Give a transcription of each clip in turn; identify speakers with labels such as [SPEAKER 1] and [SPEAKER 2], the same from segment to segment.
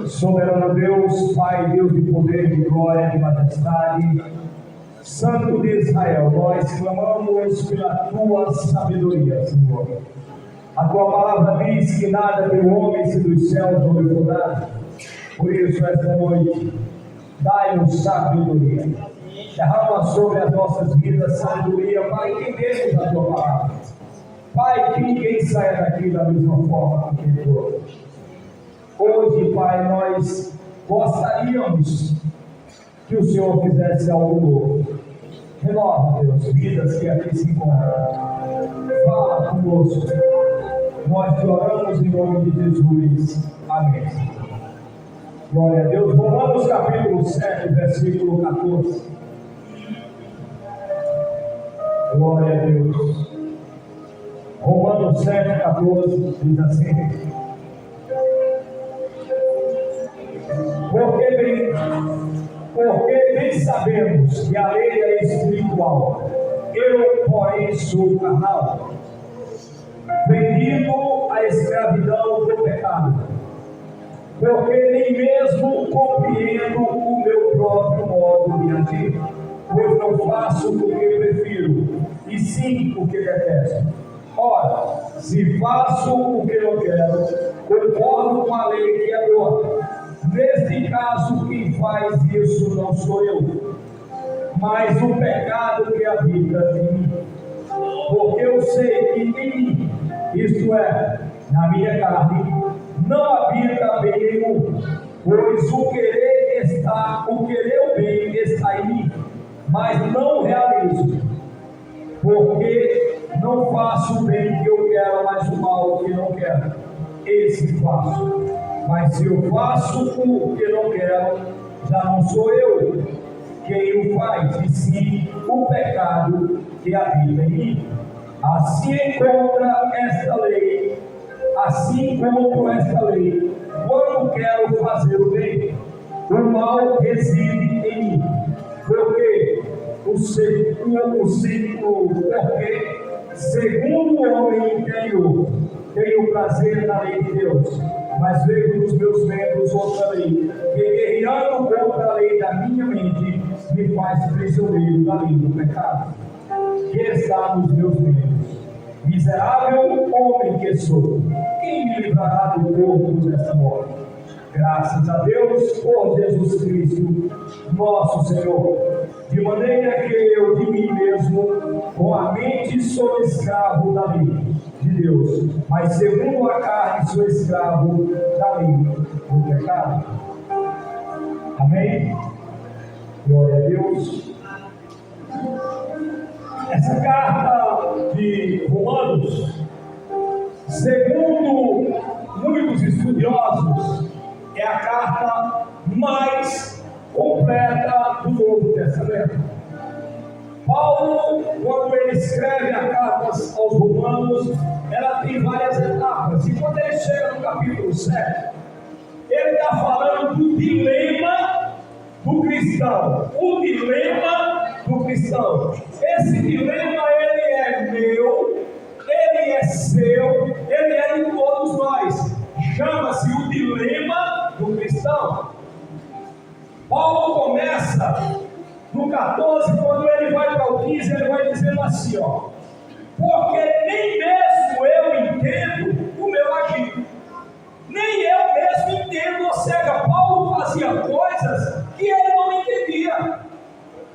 [SPEAKER 1] Soberano Deus, Pai, Deus de poder, de glória, de majestade, Santo de Israel, nós clamamos pela tua sabedoria, Senhor. A tua palavra diz que nada tem o homem se dos céus não lhe for dado. Por isso, esta noite, dai-nos sabedoria. Derrama sobre as nossas vidas sabedoria para entendermos a tua palavra. Pai, que ninguém saia daqui da mesma forma que entrou. Hoje, Pai, nós gostaríamos que o Senhor fizesse algo novo. Renova, Deus, vidas que aqui se encontram. Fala conosco. Nós te oramos em nome de Jesus. Amém. Glória a Deus. Romanos capítulo 7, versículo 14. Glória a Deus. Romanos 7, 14 diz assim: Porque bem sabemos que a lei é espiritual, eu, porém, sou carnal, vendido à escravidão do pecado, porque nem mesmo compreendo o meu próprio modo de agir, pois não faço o que prefiro, e sim o que detesto. Ora, se faço o que não quero, concordo com a lei que é boa. Neste caso, quem faz isso não sou eu, mas o pecado que habita em mim. Porque eu sei que em mim, isto é, na minha carne, não habita bem nenhum, pois o querer o bem está em mim, mas não realizo. Porque não faço o bem que eu quero, mas o mal que não quero, esse faço. Mas se eu faço o que não quero, já não sou eu quem o faz, e sim o pecado que habita em mim. Assim encontro esta lei, quando quero fazer o bem, o mal reside em mim. Porque segundo o homem interior, tenho prazer na lei de Deus, mas vejo nos meus membros outra lei, que guerreando contra a lei da minha mente, me faz prisioneiro da lei do pecado, que está nos meus membros. Miserável homem que sou, quem me livrará do corpo desta morte? Graças a Deus por Jesus Cristo, nosso Senhor. De maneira que eu de mim mesmo, com a mente, sou escravo da lei de Deus, mas segundo a carne sou escravo da lei do pecado. Amém? Glória a Deus. Essa carta de Romanos, segundo muitos estudiosos, é a carta mais completa do Novo Testamento. Paulo, quando ele escreve a carta aos Romanos, ela tem várias etapas. E quando ele chega no capítulo 7, ele está falando do dilema do cristão. O dilema do cristão. Esse dilema, ele é meu, ele é seu, ele é de todos nós. Chama-se o dilema do cristão. Paulo começa no 14, quando ele vai para o 15, ele vai dizendo assim, ó: porque nem mesmo eu entendo o meu agir, nem eu mesmo entendo. Ou seja, Paulo fazia coisas que ele não entendia,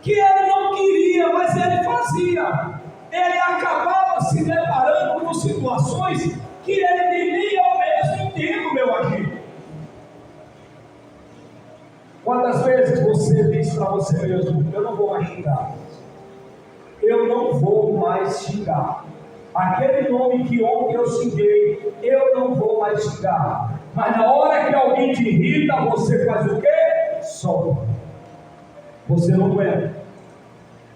[SPEAKER 1] que ele não queria, mas ele fazia. Ele acabava se deparando com situações que ele nem eu mesmo entendo o meu agir. Quantas vezes você diz para você mesmo: eu não vou mais xingar, eu não vou mais xingar, aquele nome que ontem eu xinguei, eu não vou mais xingar. Mas na hora que alguém te irrita, você faz o quê? Solta. Você não aguenta.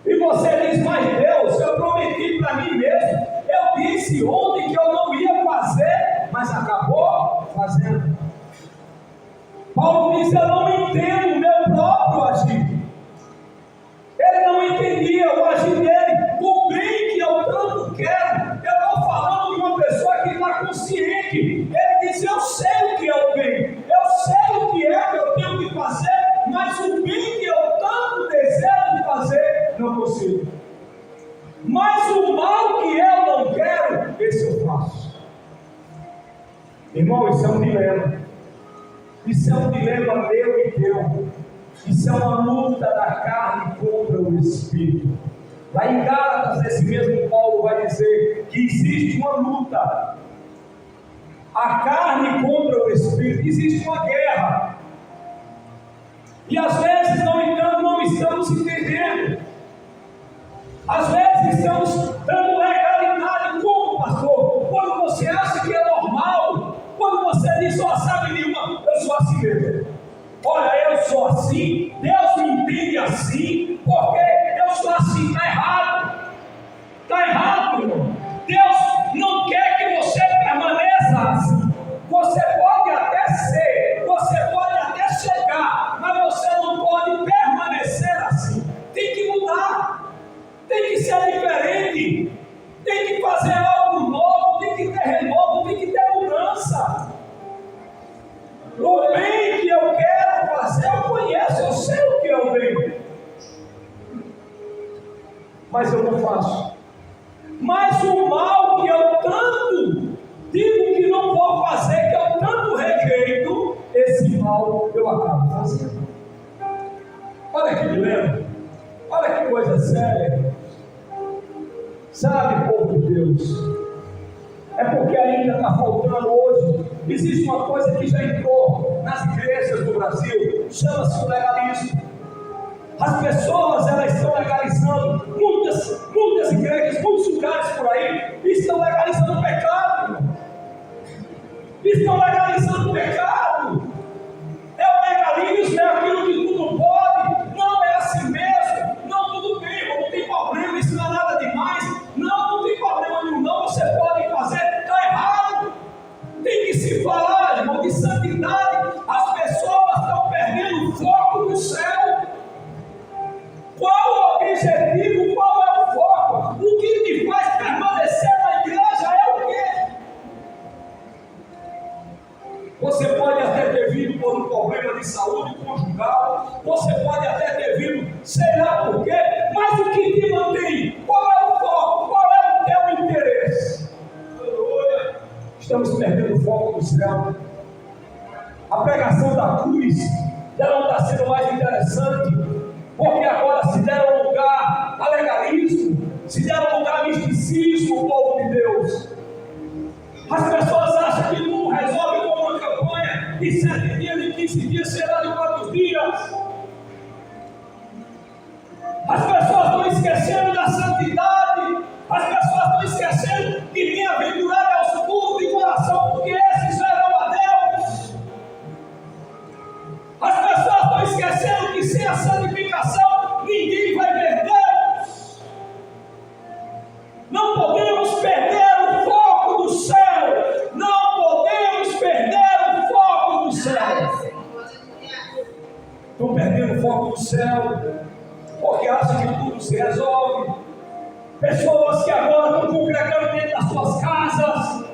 [SPEAKER 1] E você diz: mas Deus, eu prometi para mim mesmo, eu disse ontem que eu não ia fazer, mas acabou fazendo. Paulo diz: eu não entendo o meu próprio agir. Ele não entendia o agir dele, o bem que eu tanto quero. Eu estou falando de uma pessoa que está consciente. Ele diz: eu sei o que é o bem, eu sei Irmão, isso é um dilema. Isso é um dilema meu e teu. Isso é uma luta da carne contra o Espírito. Lá em Gálatas, esse mesmo Paulo vai dizer que existe uma luta. A carne contra o Espírito, existe uma guerra. E às vezes, no entanto, não estamos entendendo. Às vezes estamos dando legalidade. Como, pastor? Quando você acha que é normal, quando você diz, ó, sabe nenhuma, eu sou assim mesmo. Olha, eu sou assim, Deus me entende assim, porque eu sou assim, está errado. Está errado, irmão. Deus não quer que você permaneça assim. Você pode até ser, você pode até chegar, mas você não pode permanecer assim. Tem que mudar, tem que ser diferente, tem que fazer algo novo, tem que ter renovo, tem que ter mudança. O bem que eu quero fazer, eu conheço, eu sei o que é o bem, mas eu não faço. Mas o mal que eu tanto digo que não vou fazer, que eu tanto rejeito, esse mal eu acabo fazendo. Olha que dilema, olha que coisa séria. Sabe, povo de Deus, é porque ainda está faltando hoje. Existe uma coisa que já entrou nas igrejas do Brasil, chama-se o legalismo. As pessoas, elas estão legalizando, muitas igrejas, muitos lugares por aí, estão legalizando o pecado. Estão legalizando o pecado. É o legalismo, é aquilo que tudo pode. Não é assim mesmo. Não, tudo bem, não tem problema, isso não é nada demais. Não tem problema nenhum, não, você pode fazer. Está errado. Tem que se falar, irmão, de santidade. As pessoas estão perdendo o foco do céu. Qual o objetivo? Qual é o foco? O que te faz permanecer na igreja é o quê? Você pode até ter vindo por um problema de saúde conjugal, você pode até ter vindo, sei lá por quê, mas o que te mantém? Qual é o foco? Qual é o teu interesse? Estamos perdendo o foco do céu. A pregação da cruz já não está sendo mais interessante, porque agora se deram lugar a legalismo, se deram lugar a misticismo, o povo de Deus. As pessoas acham que tudo resolve com uma campanha de 7 dias, de 15 dias, será de 4 dias. As pessoas estão esquecendo da santidade, as pessoas estão esquecendo que bem-aventurado é os puros de coração, porque esses verão a Deus. As pessoas estão esquecendo que sem a santificação ninguém vai ver Deus. Não podemos perder o foco do céu. Não podemos perder o foco do céu. Estão perdendo o foco do céu porque acham que tudo se resolve. Pessoas que agora estão congregando dentro das suas casas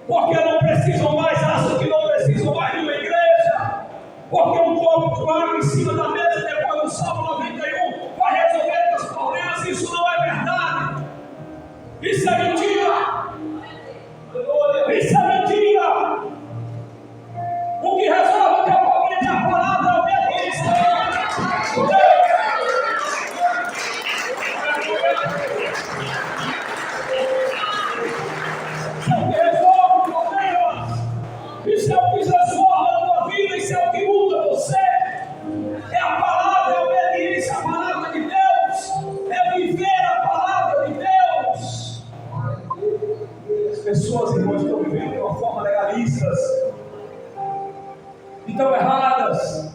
[SPEAKER 1] porque não precisam mais, acham que não precisam mais de uma igreja, porque um copo de água em cima da mesa depois do Salmo 91 vai resolver os problemas. Isso não é verdade. Isso é mentira. Isso é mentira. O que resolve o teu problema é a palavra, a obediência. Isso é o que resolve o problema. Isso é o que transforma a tua vida. Isso é o que muda você. É a palavra, é a obediência à palavra de Deus. É viver a palavra de Deus. As pessoas, irmãos, estão vivendo de uma forma legalistas. Estão erradas.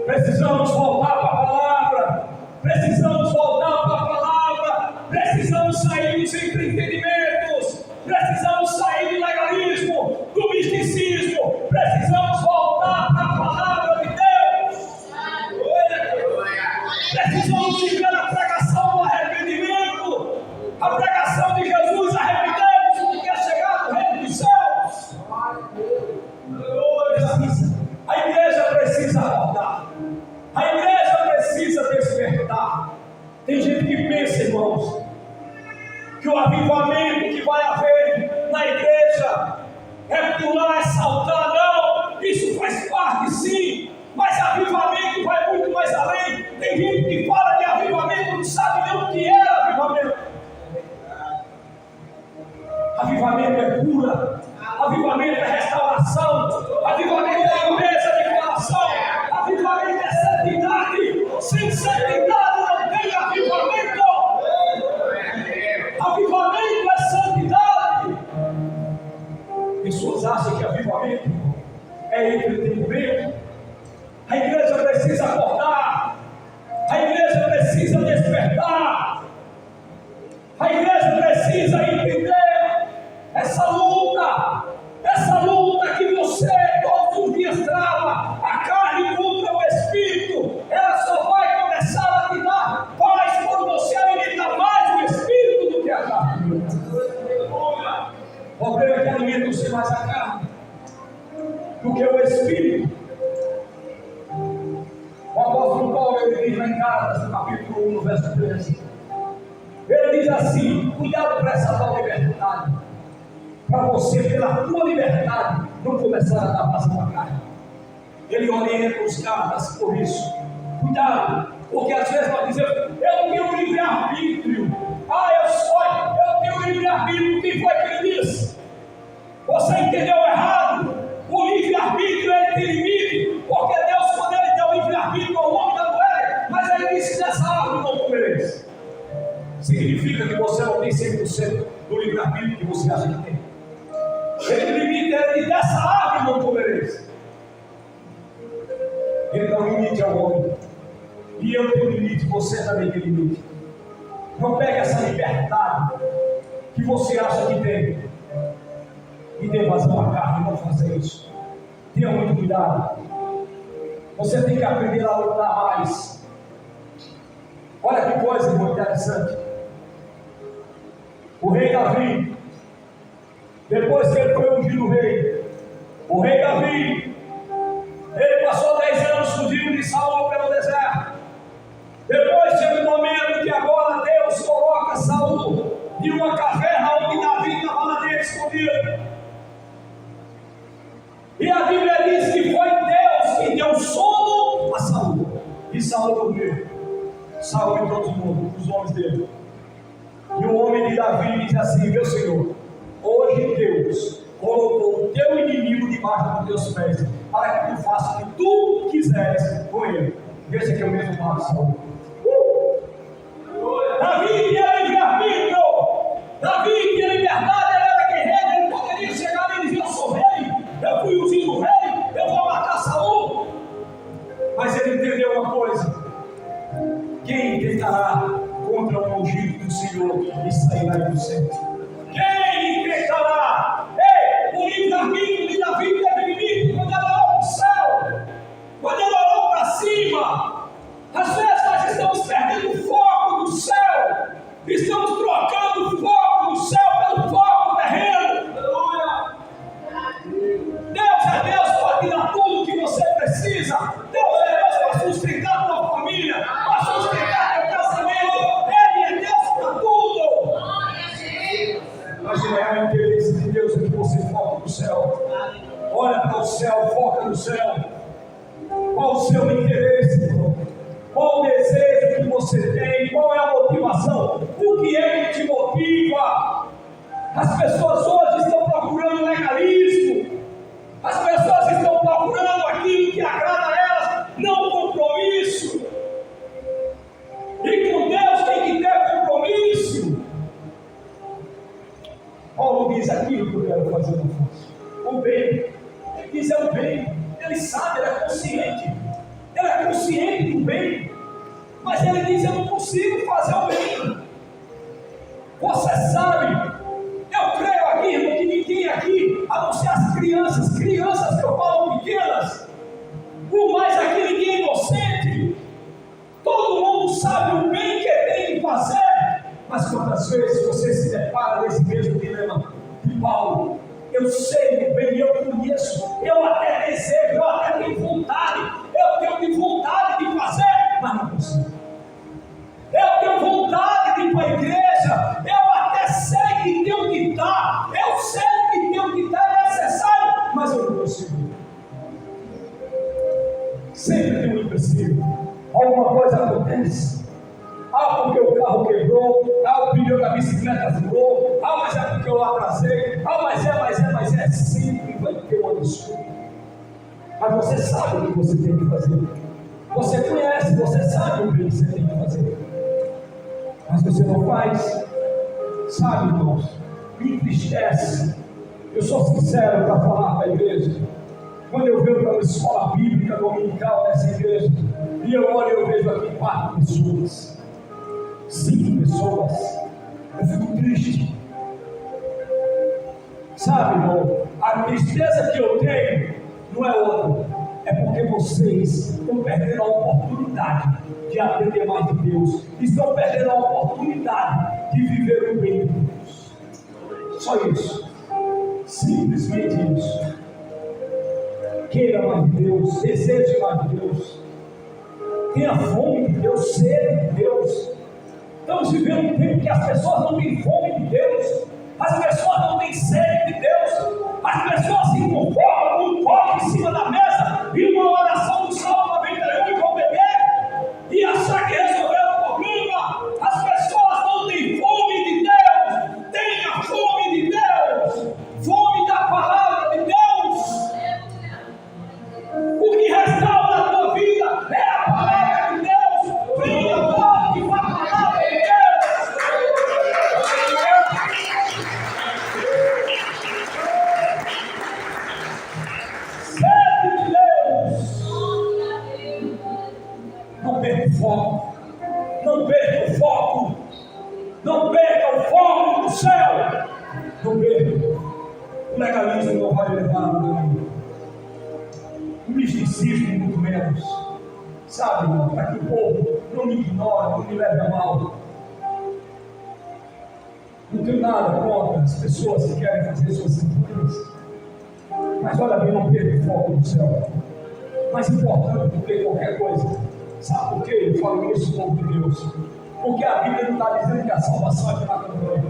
[SPEAKER 1] Precisamos voltar para a palavra. Precisamos voltar para a palavra. Precisamos sair dos entretenimentos. Precisamos sair do legalismo, do misticismo. Precisamos voltar para a palavra de Deus. Precisamos viver a pregação do arrependimento. A pregação de Jesus, arrependemos, porque é chegado o reino dos céus. A igreja precisa rodar. A igreja precisa despertar. Tem gente que pensa, irmãos, que o avivamento que vai vai haver na igreja é pular, é saltar, não. Isso faz parte, sim, mas avivamento vai muito mais além. Tem gente que fala de avivamento, não sabe nem o que é avivamento. Avivamento é cura, avivamento é restauração, avivamento é pureza de coração, avivamento é santidade. Sem santidade não tem avivamento. Avivamento é santidade. Pessoas acham que avivamento é entretenimento. A igreja precisa acordar, a igreja precisa despertar, a igreja precisa entender essa luta que você todos os dias trava, a carne contra o espírito. Ela só vai começar a te dar paz quando você alimenta mais o espírito do que a carne. O problema é que alimenta você mais a carne do que o espírito. O apóstolo Paulo, ele diz lá em Gálatas, no capítulo 1, no verso 13, ele diz assim: cuidado para essa tal liberdade, para você, pela tua liberdade, não começar a dar vazão à carne. Ele orienta os caras por isso. Cuidado, porque às vezes nós dizemos: eu tenho livre-arbítrio. Eu tenho livre-arbítrio. Quem foi que ele disse? Você entendeu errado. O livre-arbítrio ele tem limite, porque Deus, quando ele deu o livre-arbítrio ao homem da mulher, mas ele disse: dessa árvore não comereis. Significa que você não tem 100% do livre-arbítrio que você acha que tem. Ele limita, ele diz: dessa árvore não comereis. Ele dá um limite ao homem. E eu tenho limite, você também tem limite. Não pegue essa liberdade que você acha que tem e dê vazão à carne. Não faça isso. Tenha muito cuidado. Você tem que aprender a lutar mais. Olha que coisa, irmão, interessante. O rei Davi, depois que ele foi ungido rei, o rei Davi, ele passou 10 anos fugindo de Saul pelo deserto. Depois chega um momento que agora Deus coloca Saul em uma caverna onde Davi estava lá dentro escondido. E a Bíblia diz que foi Deus que deu sono a Saul. E Saul dormiu. Saul e todos os homens dele. E o homem de Davi diz assim: meu Senhor, hoje Deus colocou o teu inimigo debaixo dos teus pés, para que tu faças o que tu quiseres com ele. Veja que eu mesmo mato Saul. Davi tinha livre-arbítrio. Davi tinha liberdade, ele era guerreiro, ele poderia chegar ali e dizer: eu sou rei, eu fui ungido rei, eu vou matar Saul. Mas ele entendeu uma coisa: quem tentará contra o ungido do Senhor e sairá do céu? Quem tentará? Ei, o livre-arbítrio de Davi teve limite quando ele olhou para o céu, quando ele olhou para cima. Às vezes nós estamos perdendo o foco do céu, estamos trocando o foco do céu pelo foco terreno. Deus é Deus para te dar tudo o que você precisa. Deus é Deus para sustentar a tua família, para sustentar teu casamento. Ele é Deus para tudo. Mas não é o interesse de Deus que você foca no céu. Olha para o céu, foca no céu. Qual o seu interesse, irmão? Qual o desejo que você tem? Qual é a motivação? O que é que te motiva? As pessoas hoje estão procurando legalismo. As pessoas estão procurando aquilo que agrada a elas, não compromisso. E com Deus tem que ter compromisso. Paulo diz: aquilo que eu quero fazer não faço. O bem. Ele diz: é o bem. Ele sabe, ele é consciente. Ele é consciente do bem. Mas ele diz: eu não consigo fazer o bem. Você sabe. Eu creio aqui, irmão, que ninguém aqui, a não ser as crianças que eu falo pequenas, por mais aqui ninguém é inocente. Todo mundo sabe o bem que tem que fazer. Mas quantas vezes você se depara nesse mesmo dilema de Paulo? Eu sei o bem, eu conheço, eu até desejo, eu até tenho vontade, eu tenho vontade de fazer, mas não consigo. Eu tenho vontade de ir para a igreja, eu até sei que tenho que dar acontecido? Alguma coisa acontece? Porque o carro quebrou, o pneu da bicicleta furou, mas é porque eu atrasei, mas é, sempre vai ter uma desculpa. Mas você sabe o que você tem que fazer. Você conhece, você sabe o que você tem que fazer. Mas você não faz. Sabe, irmãos, me entristece. Eu sou sincero para falar para a igreja. Quando eu venho para uma escola bíblica dominical nessa igreja, e eu olho e eu vejo aqui 4 pessoas, 5 pessoas, eu fico triste. Sabe, irmão, a tristeza que eu tenho não é outra, é porque vocês estão perdendo a oportunidade de aprender mais de Deus, estão perdendo a oportunidade de viver o bem de Deus. Só isso, simplesmente isso. Queira mais de Deus, deseje mais de Deus, tenha fome de Deus, sede de Deus. Estamos vivendo um tempo que as pessoas não têm fome de Deus, as pessoas não têm sede de Deus, as pessoas se conformam com um copo em cima da mesa e uma oração do Salmo 91 e vão beber e achar que resolveram o problema. As pessoas não têm fome de Deus. Tenha fome de Deus, fome da palavra de Deus. O que restaura a tua vida é a palavra de Deus. Venha logo com a palavra de Deus. Sede de Deus. Não perca o foco. Não perca o foco. Não perca o foco do céu. Não perca. O legalismo não vai levar a ninguém. O misticismo muito menos. Sabe, irmão, para que o povo não me ignore, não me leve a mal. Não tenho nada contra as pessoas que querem fazer suas cinturas. Mas olha bem, não perca o foco do céu. Mais importante do que qualquer coisa. Sabe por que eu falo isso, povo de Deus? Porque a Bíblia não está dizendo que a salvação é pela campanha.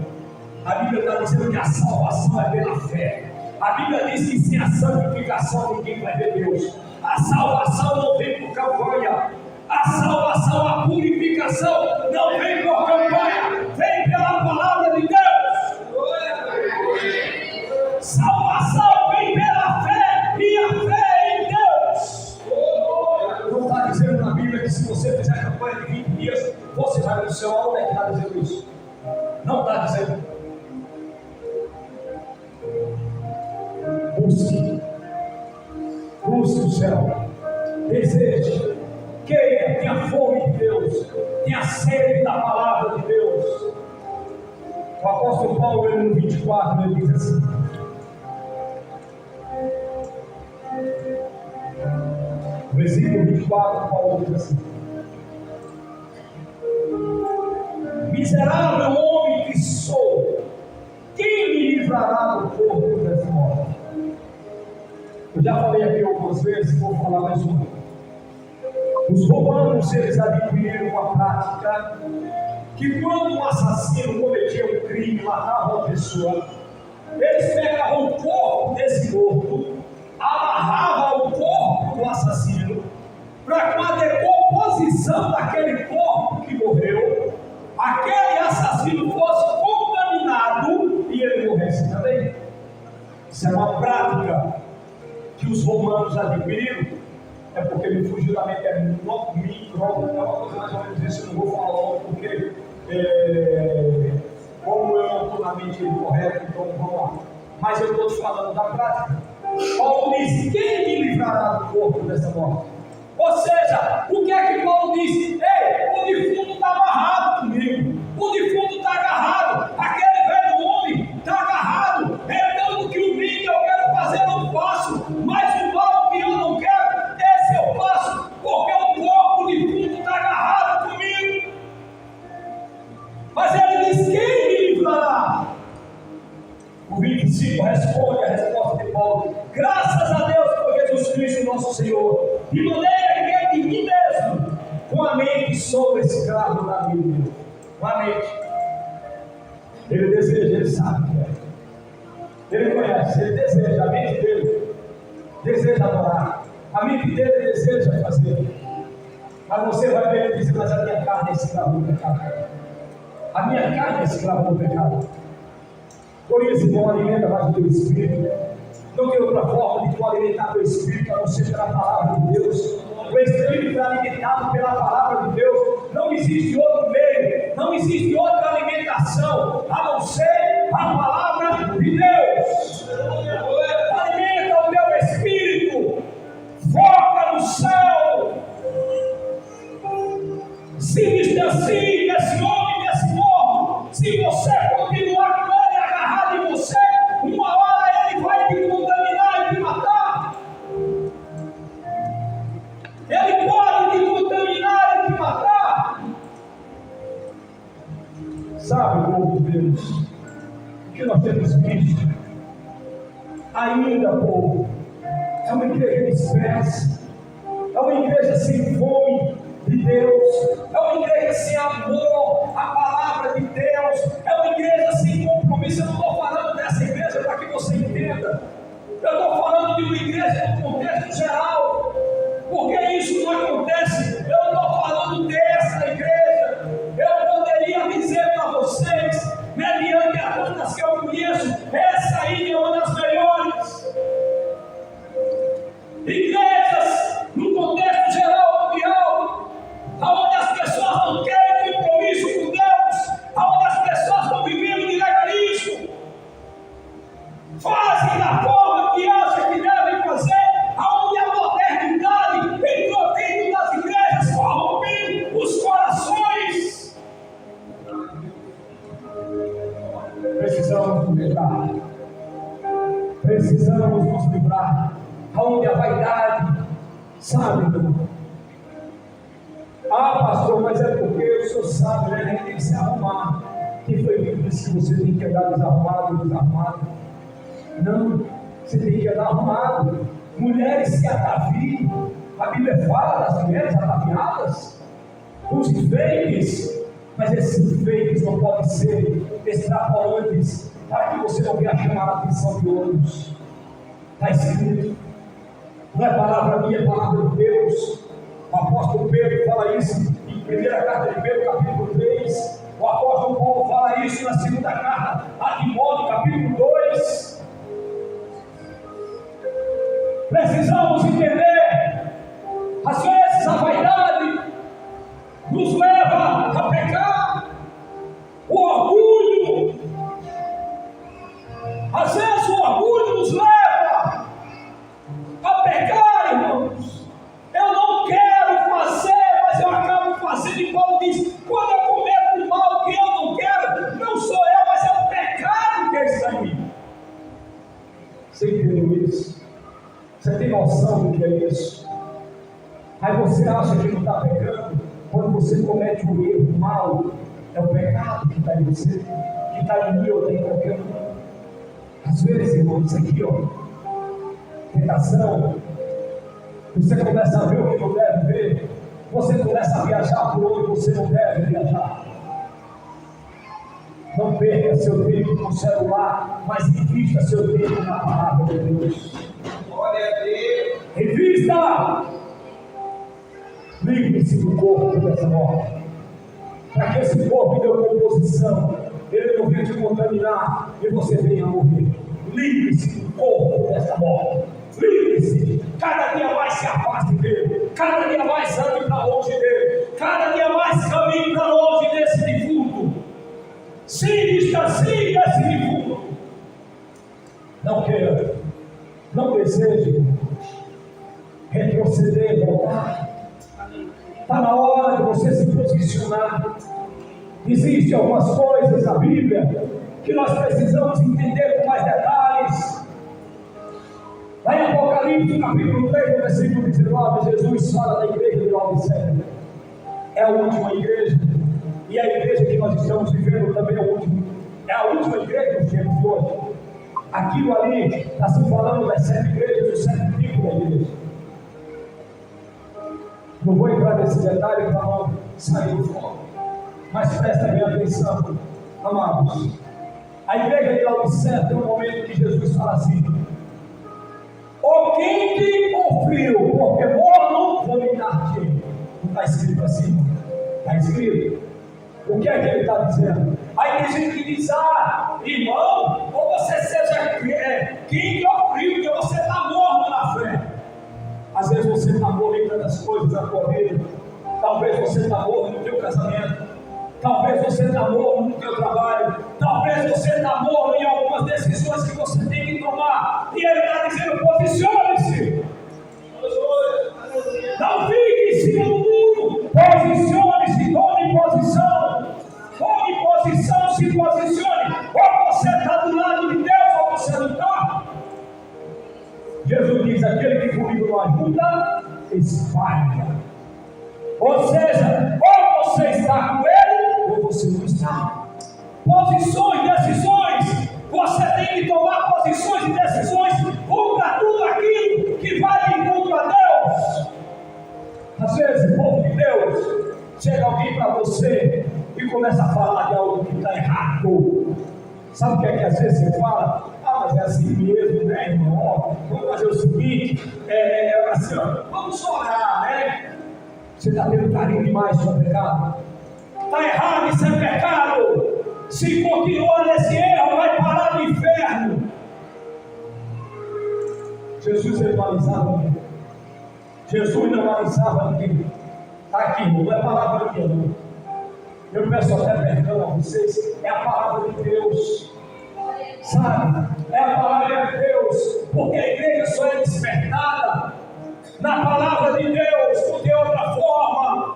[SPEAKER 1] A Bíblia está dizendo que a salvação é pela fé. A Bíblia diz que sem a santificação ninguém vai ver Deus. A salvação não vem por campanha. A salvação, a purificação não vem por campanha. Vem pela palavra de Deus. Salvação vem pela fé e a fé é em Deus. Não está dizendo na Bíblia que se você fizer campanha de 20 dias, você vai para o céu. Onde é que está dizendo isso? Não está dizendo. Busque o céu, deseje, queira, tenha fome de Deus, tenha sede da palavra de Deus. O apóstolo Paulo, ele no 24, ele diz assim: no versículo 24, Paulo diz assim: miserável homem que sou, quem me livrará do corpo dessa morte? Eu já falei aqui algumas vezes, vou falar mais uma. Os romanos, eles adquiriram uma prática que quando um assassino cometia um crime, matava uma pessoa, eles pegavam o corpo desse morto, amarravam o corpo do assassino, para com a decomposição daquele corpo que morreu, aquele assassino fosse contaminado e ele morresse também. Isso é uma prática que os romanos adquiriram, é porque me fugiu da mente, é uma coisa mais ou menos isso. Eu não vou falar logo porque como eu não estou na mente correta, então vamos lá. Mas eu estou te falando da prática. Paulo diz: quem me livrará do corpo dessa morte? Ou seja, o que é que Paulo diz? Ei, o defunto está amarrado comigo, o defunto está agarrado, aquele velho homem está agarrado, então o que o bem que eu quero fazer eu não faço, mas o mal que eu não quero, esse eu faço, porque o corpo defunto está agarrado comigo. Mas ele diz: quem me livrará? O 25 responde a resposta de Paulo: graças a Deus por Jesus Cristo nosso Senhor, de maneira que de mim mesmo, com a mente sou escravo da Bíblia. Com a mente. Ele deseja, ele sabe que é. Ele conhece, ele deseja, a mente dele deseja adorar, a mente dele deseja fazer. Mas você vai ver e dizer, mas a minha carne é escrava do pecado. A minha carne é escrava do pecado. Por isso, não alimenta mais o teu espírito. Não tem outra forma de tu alimentar teu espírito, a não ser pela palavra de Deus. O espírito é alimentado pela palavra de Deus. Não existe outro meio, não existe outra alimentação, a não ser a palavra de Deus. Alimenta o teu espírito. Foca no céu. Se distancie desse homem, desse morro. Se você continuar com ele agarrado em você, uma hora ele vai te contaminar e te matar. Ele pode te contaminar e te matar. Sabe, povo de Deus, o que nós temos visto ainda, povo, é uma igreja dispersa, é uma igreja sem fome de Deus, é uma igreja sem amor à palavra de Deus, é uma igreja sem compromisso. Eu não estou falando dessa igreja para que você entenda, eu estou falando de uma igreja no contexto geral, porque isso não acontece. Eu não estou falando dessa igreja, eu poderia dizer para vocês, mediante as tantas que eu conheço, essa aí é uma das melhores igrejas no contexto geral mundial, onde as pessoas não querem compromisso com Deus, onde as pessoas estão vivendo de legalismo, fazem da forma que acham que devem fazer, onde a modernidade entrou dentro das igrejas, corrompendo os corações. Precisamos nos livrar, precisamos nos livrar, onde a vaidade, sabe, irmão? Ah, pastor, mas é porque o senhor sabe, né? A gente tem que se arrumar. Quem foi que disse que você tem que andar desarrumado, desarmado? Não, você tem que andar arrumado. Mulheres se ataviam, a Bíblia fala das mulheres ataviadas, os enfeites, mas esses enfeites não podem ser extrapolantes para que você não venha chamar a atenção de outros. Está escrito, não é palavra minha, é palavra de Deus. O apóstolo Pedro fala isso em 1ª carta de Pedro, capítulo 3. O apóstolo Paulo fala isso na 2ª carta a Timóteo, capítulo 2. Precisamos entender, às vezes a vaidade nos leva a pecar, o orgulho, às vezes o orgulho nos leva a pecar, irmãos. Eu não quero fazer, mas eu acabo fazendo. E Paulo diz, quando eu cometo o mal que eu não quero, não sou eu, mas é o pecado que está em mim. Você entendeu isso? Você tem noção do que é isso? Aí você acha que não está pecando, quando você comete um erro mal, é o pecado que está em você, que está em mim ou em qualquer um. Às vezes, irmão, isso aqui, ó, tentação, você começa a ver o que não deve ver, você começa a viajar por onde você não deve viajar. Não perca seu tempo com o celular, mas invista seu tempo na palavra de Deus. Glória a Deus. Invista! Livre-se do corpo dessa morte, para que esse corpo de composição, ele não venha te contaminar e você venha a morrer. Livre-se do corpo dessa morte. Livre-se, cada dia mais se afaste dele, cada dia mais ande para longe dele, cada dia mais caminhe para longe desse defunto. Se distancie desse defunto. Não queira, não deseje retroceder, voltar. Está na hora de você se posicionar. Existem algumas coisas na Bíblia que nós precisamos entender com mais detalhes. Lá em Apocalipse, capítulo 3, versículo 19, Jesus fala da igreja de Laodiceia. É a última igreja. E a igreja que nós estamos vivendo também é a última igreja dos tempos de hoje. Aquilo ali está se falando das 7 igrejas, dos 7 tipos da igreja. Não vou entrar nesse detalhe para não sair do foco. Mas presta bem atenção, amados. A igreja de Laodiceia tem um momento que Jesus fala assim: ou quente ou frio, porque morno vomitar-te. Não está escrito assim? Está escrito. O que é que ele está dizendo? Aí tem gente que diz: irmão, ou você seja king ou frio, que você está morto na fé. Às vezes você está morto em tantas coisas na sua vida. Talvez você está morto no teu casamento. Talvez você está morto no teu trabalho. Talvez você está morto em algumas decisões que você tem que tomar. E ele está dizendo: posicione-se. Não fique em cima do muro. Posicione-se, tome posição. Tome posição, se posicione. Ou você está do lado de Deus, ou você não está. Jesus diz: aquele que comigo não ajuda, espalha. Ou seja, ou você está com ele, ou você não está. Posições, decisões. Você tem que tomar posições e decisões contra tudo aquilo que vai contra Deus. Às vezes, povo de Deus, chega alguém para você e começa a falar de algo que está errado. Sabe o que é que às vezes você fala? Mas é assim mesmo, né, irmão? Vamos fazer o seguinte: assim, vamos orar, né? Você está tendo carinho demais sobre o pecado. Está errado, isso é pecado. Se continuar nesse erro, vai parar no inferno. Jesus não alisava ninguém. Jesus não alisava ninguém. Está aqui, não é palavra minha, não. Eu peço até perdão a vocês. É a palavra de Deus. Sabe? É a palavra de Deus. Porque a igreja só é despertada na palavra de Deus, não tem outra forma.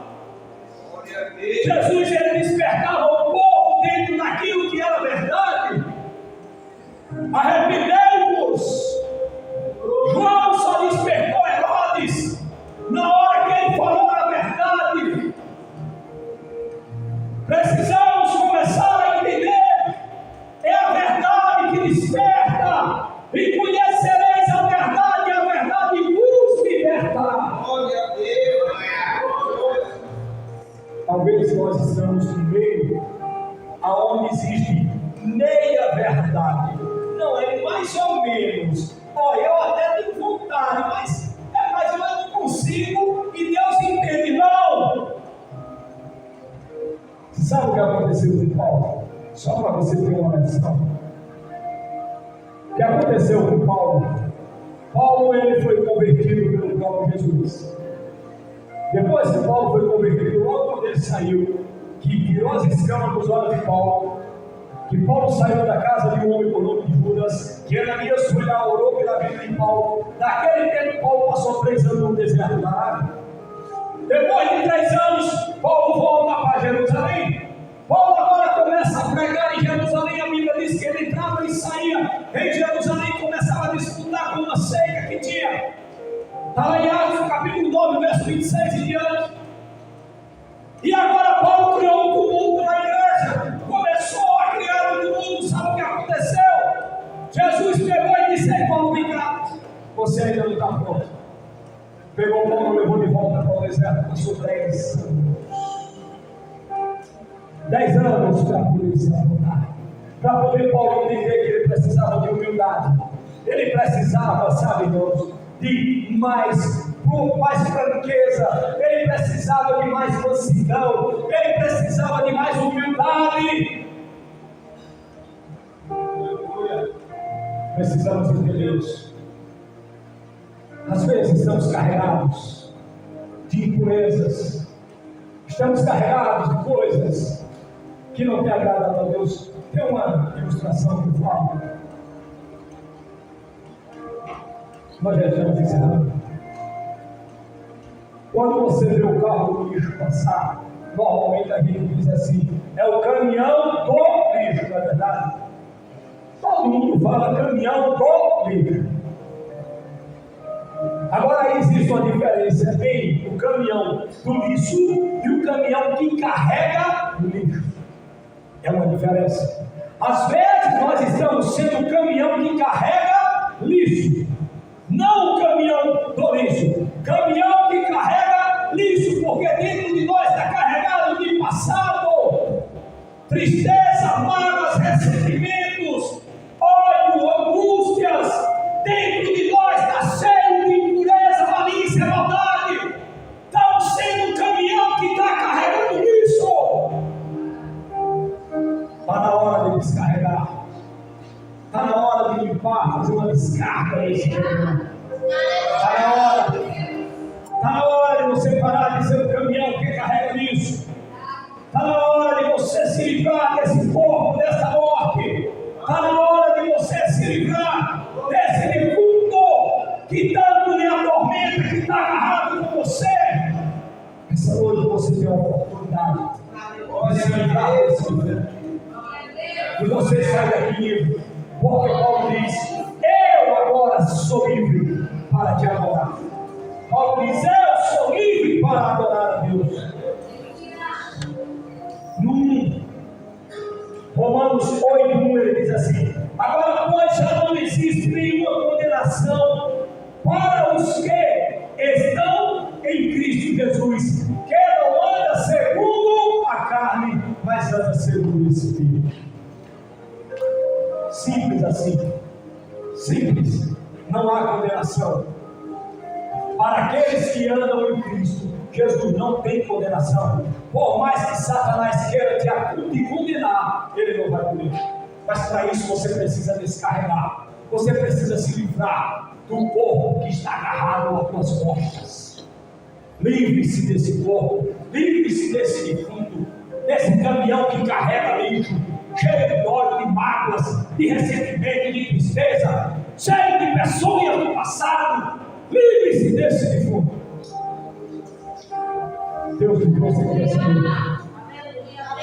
[SPEAKER 1] Jesus, ele despertava o povo dentro daquilo que era verdade. Arrependei-vos. João só despertou Herodes na hora que ele falou a verdade. Precisamos começar a entender: é a verdade que desperta. E conhecereis a verdade, e a verdade vos libertará. Glória a Deus. Talvez nós estamos no meio aonde existe meia verdade. Não, é mais ou menos. Olha, eu até tenho vontade, mas eu não consigo e Deus entende. Não! Você sabe o que aconteceu com Paulo? Só para você ter uma noção. O que aconteceu com Paulo? Paulo, ele foi convertido pelo próprio Jesus. Depois que Paulo foi convertido, logo quando ele saiu, que virou as escamas dos olhos de Paulo, que Paulo saiu da casa de um homem por nome de Judas, que Ananias foi lá, orou pela vida de Paulo. Naquele tempo, Paulo passou 3 anos no deserto da Arábia. Depois de 3 anos, Paulo volta para Jerusalém. Paulo agora começa a pregar em Jerusalém. A Bíblia diz que ele entrava e saía em Jerusalém, começava a disputar com uma seita que tinha. Está lá em Atos, capítulo 9, verso 26 e diante. E agora Paulo criou um tumulto na igreja. Começou a criar um tumulto. Sabe o que aconteceu? Jesus pegou e disse: ei, Paulo, vem cá. Você ainda não está pronto. Pegou Paulo e levou de volta para o deserto. Passou 10 anos. 10 anos para poder se apontar. Para poder Paulo entender que ele precisava de humildade. Ele precisava, sabe, irmãos, de mais franqueza. Ele precisava de mais mansidão. Ele precisava de mais humildade. Precisamos entender isso. Às vezes estamos carregados de impurezas. Estamos carregados de coisas que não tem agradado a Deus. Tem uma ilustração que eu falo. Nós já estamos encerrando. Quando você vê o carro do lixo passar, normalmente a gente diz assim: é o caminhão do lixo, não é verdade? Todo mundo fala caminhão do lixo. Agora existe uma diferença entre o caminhão do lixo e o caminhão que carrega o lixo. É uma diferença. Às vezes nós estamos sendo o caminhão que carrega lixo, não o caminhão do lixo. Caminhão que carrega lixo, porque dentro de nós está carregado de passado, tristeza, mágoas, ressentimentos, ódio, angústias. Dentro de nós está cheio de impureza, malícia, maldade. Estamos sendo um caminhão desse caminhão. Está na hora de você parar de ser o caminhão que carrega nisso. Está na hora de você se livrar desse corpo, dessa morte. Está na hora de você se livrar desse defunto que tanto lhe atormenta, que está agarrado com você. Essa noite você tem a oportunidade de se livrar desse defunto. E você sai daqui livre, porque Paulo diz: eu agora sou livre para te adorar. Paulo diz: eu sou livre para adorar a Deus. No Romanos 8:1 ele diz assim: agora, pois, já não existe nenhuma condenação para os que estão em Cristo Jesus, que não anda segundo a carne, mas anda segundo o Espírito. Simples assim. Simples. Não há condenação. Para aqueles que andam em Cristo, Jesus não tem condenação. Por mais que Satanás queira te condenar, ele não vai poder. Mas para isso você precisa descarregar. Você precisa se livrar do corpo que está agarrado às tuas costas. Livre-se desse corpo. Livre-se desse defunto. Desse caminhão que carrega lixo, cheio de dor, de mágoas, de ressentimento, de tristeza, cheio de peçonhas do passado. Livre-se desse defunto. Deus te trouxe aqui essa noite.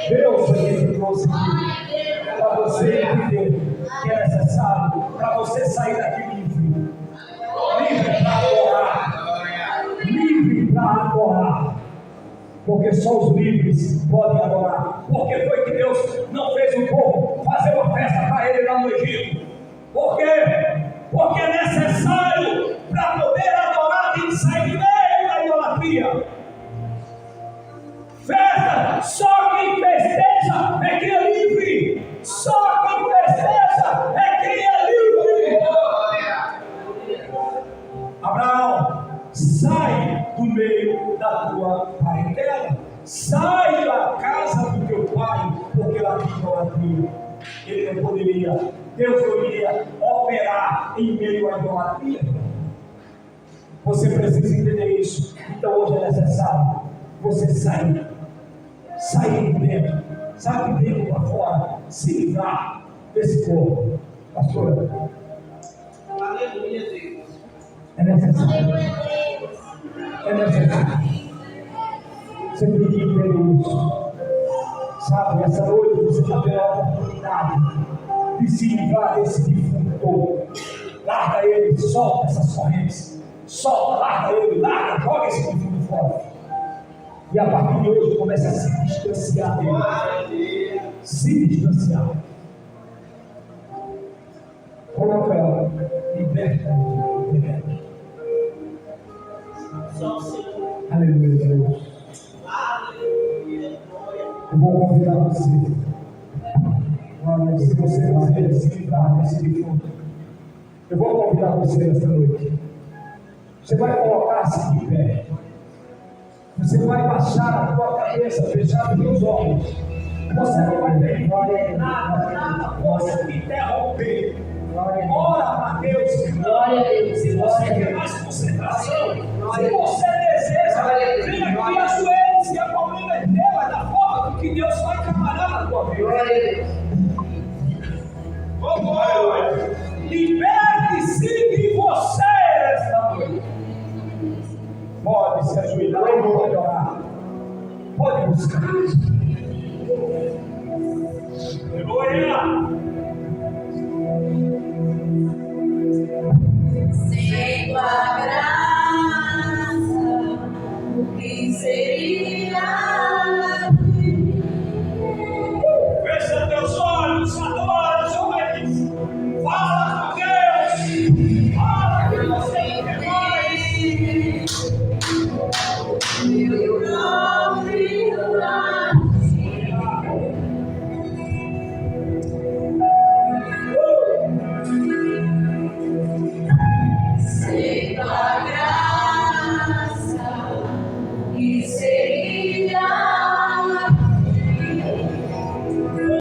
[SPEAKER 1] Deus te trouxe aqui para você entender que é necessário, para você sair daqui livre. Livre para adorar. Livre para adorar. Porque só os livres podem adorar. Porque foi que Deus não fez o povo fazer uma festa para ele lá no Egito. Por quê? Porque é necessário para poder adorar, tem que sair do meio da idolatria. Festa, só quem festeja é quem é livre. Só quem festeja é quem é livre. Abraão, sai do meio da tua parentela. Sai da casa do teu pai, porque lá tem idolatria. Ele não poderia, Deus não iria operar em meio à idolatria. Você precisa entender isso. Então hoje é necessário você sair de dentro, sair de dentro para fora, se livrar desse corpo. Pastor,
[SPEAKER 2] aleluia, Deus.
[SPEAKER 1] É necessário. É necessário. Você tem que entender isso. Sabe, essa noite você está tendo a oportunidade de se livrar desse defunto. Larga ele, solta essas correntes. Solta, larga ele, larga, joga esse defunto fora. E a partir de hoje começa a se distanciar dele. Se distanciar. Coloca ela, liberta.
[SPEAKER 2] Só o Senhor.
[SPEAKER 1] Aleluia, Deus.
[SPEAKER 2] Aleluia, glória.
[SPEAKER 1] Eu vou convidar você. Se você vai se livrar desse defunto, eu vou convidar você esta noite. Você vai colocar-se de pé. Você vai baixar a tua cabeça, fechar os teus olhos. Você não vai ter nada possa te interromper. Ora a Deus, glória a Deus. Se você quer mais concentração, se você deseja, vem aqui, ajoelhe-se, a problema é teu, é da forma que Deus vai trabalhar na tua vida. Liberte-se.